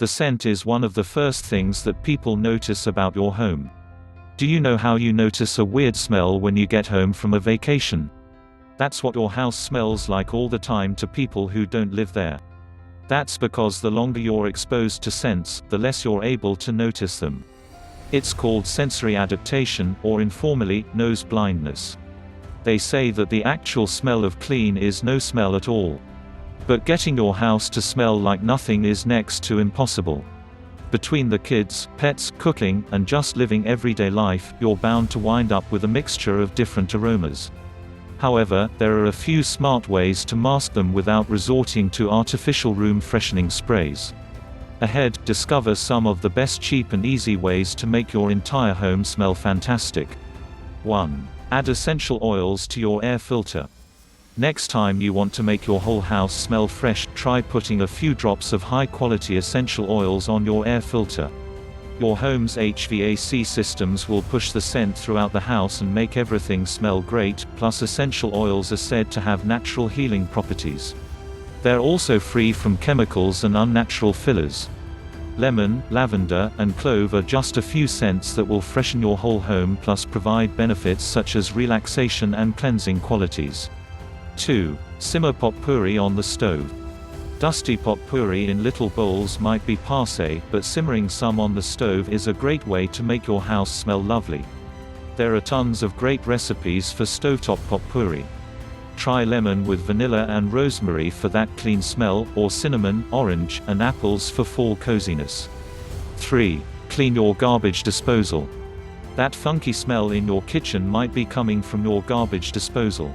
The scent is one of the first things that people notice about your home. Do you know how you notice a weird smell when you get home from a vacation? That's what your house smells like all the time to people who don't live there. That's because the longer you're exposed to scents, the less you're able to notice them. It's called sensory adaptation, or informally, nose-blindness. They say that the actual smell of clean is no smell at all. But getting your house to smell like nothing is next to impossible. Between the kids, pets, cooking, and just living everyday life, you're bound to wind up with a mixture of different aromas. However, there are a few smart ways to mask them without resorting to artificial room freshening sprays. Ahead, discover some of the best cheap and easy ways to make your entire home smell fantastic. 1. Add essential oils to your air filter. Next time you want to make your whole house smell fresh, try putting a few drops of high-quality essential oils on your air filter. Your home's HVAC systems will push the scent throughout the house and make everything smell great, plus essential oils are said to have natural healing properties. They're also free from chemicals and unnatural fillers. Lemon, lavender, and clove are just a few scents that will freshen your whole home plus provide benefits such as relaxation and cleansing qualities. 2. Simmer potpourri on the stove. Dusty potpourri in little bowls might be passé, but simmering some on the stove is a great way to make your house smell lovely. There are tons of great recipes for stovetop potpourri. Try lemon with vanilla and rosemary for that clean smell, or cinnamon, orange, and apples for fall coziness. 3. Clean your garbage disposal. That funky smell in your kitchen might be coming from your garbage disposal.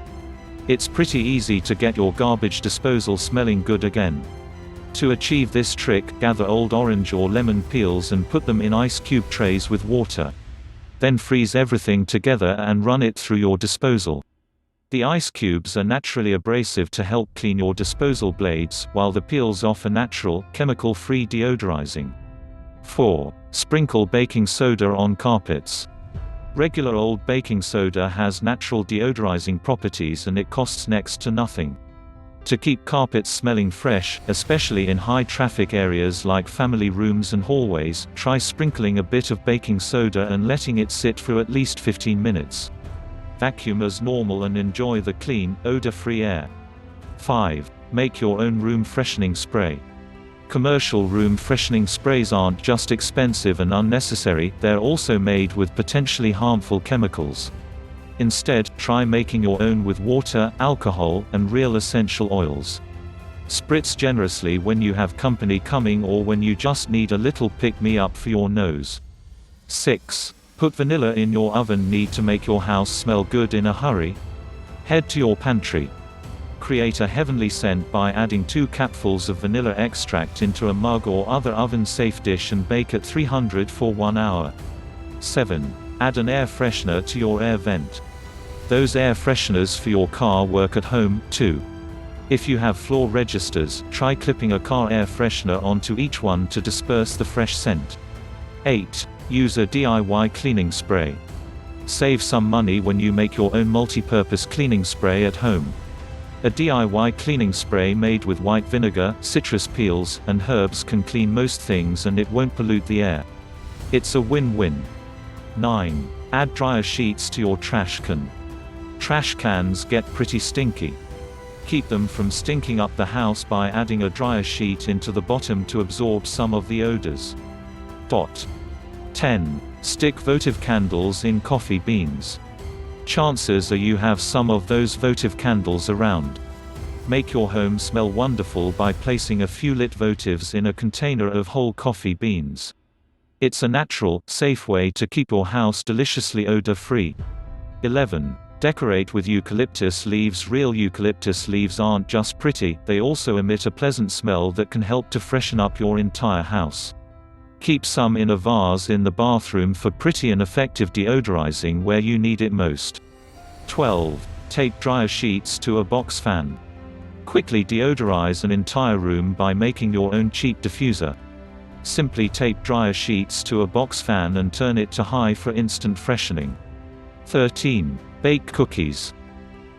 It's pretty easy to get your garbage disposal smelling good again. To achieve this trick, gather old orange or lemon peels and put them in ice cube trays with water. Then freeze everything together and run it through your disposal. The ice cubes are naturally abrasive to help clean your disposal blades, while the peels offer natural, chemical-free deodorizing. 4. Sprinkle baking soda on carpets. Regular old baking soda has natural deodorizing properties and it costs next to nothing. To keep carpets smelling fresh, especially in high-traffic areas like family rooms and hallways, try sprinkling a bit of baking soda and letting it sit for at least 15 minutes. Vacuum as normal and enjoy the clean, odor-free air. 5. Make your own room freshening spray. Commercial room freshening sprays aren't just expensive and unnecessary, they're also made with potentially harmful chemicals. Instead, try making your own with water, alcohol, and real essential oils. Spritz generously when you have company coming or when you just need a little pick-me-up for your nose. 6. Put vanilla in your oven. Need to make your house smell good in a hurry? Head to your pantry. Create a heavenly scent by adding 2 capfuls of vanilla extract into a mug or other oven-safe dish and bake at 300 for 1 hour. 7. Add an air freshener to your air vent. Those air fresheners for your car work at home, too. If you have floor registers, try clipping a car air freshener onto each one to disperse the fresh scent. 8. Use a DIY cleaning spray. Save some money when you make your own multi-purpose cleaning spray at home. A DIY cleaning spray made with white vinegar, citrus peels, and herbs can clean most things and it won't pollute the air. It's a win-win. 9. Add dryer sheets to your trash can. Trash cans get pretty stinky. Keep them from stinking up the house by adding a dryer sheet into the bottom to absorb some of the odors. 10. Stick votive candles in coffee beans. Chances are you have some of those votive candles around. Make your home smell wonderful by placing a few lit votives in a container of whole coffee beans. It's a natural, safe way to keep your house deliciously odor-free. 11. Decorate with eucalyptus leaves. Real eucalyptus leaves aren't just pretty, they also emit a pleasant smell that can help to freshen up your entire house. Keep some in a vase in the bathroom for pretty and effective deodorizing where you need it most. 12. Take dryer sheets to a box fan. Quickly deodorize an entire room by making your own cheap diffuser. Simply tape dryer sheets to a box fan and turn it to high for instant freshening. 13. Bake cookies.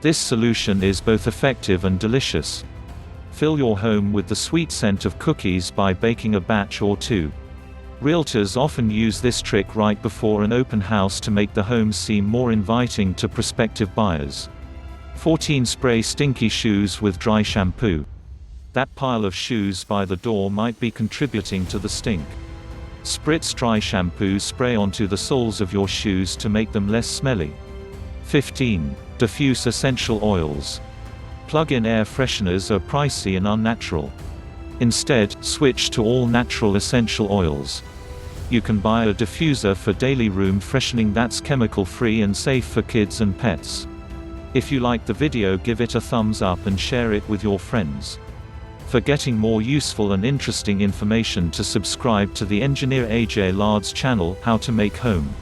This solution is both effective and delicious. Fill your home with the sweet scent of cookies by baking a batch or two. Realtors often use this trick right before an open house to make the home seem more inviting to prospective buyers. 14. Spray stinky shoes with dry shampoo. That pile of shoes by the door might be contributing to the stink. Spritz dry shampoo spray onto the soles of your shoes to make them less smelly. 15. Diffuse essential oils. Plug-in air fresheners are pricey and unnatural. Instead, switch to all natural essential oils. You can buy a diffuser for daily room freshening that's chemical-free and safe for kids and pets. If you like the video, give it a thumbs up and share it with your friends. For getting more useful and interesting information, to subscribe to the engineer AJ Lard's channel, How to Make Home.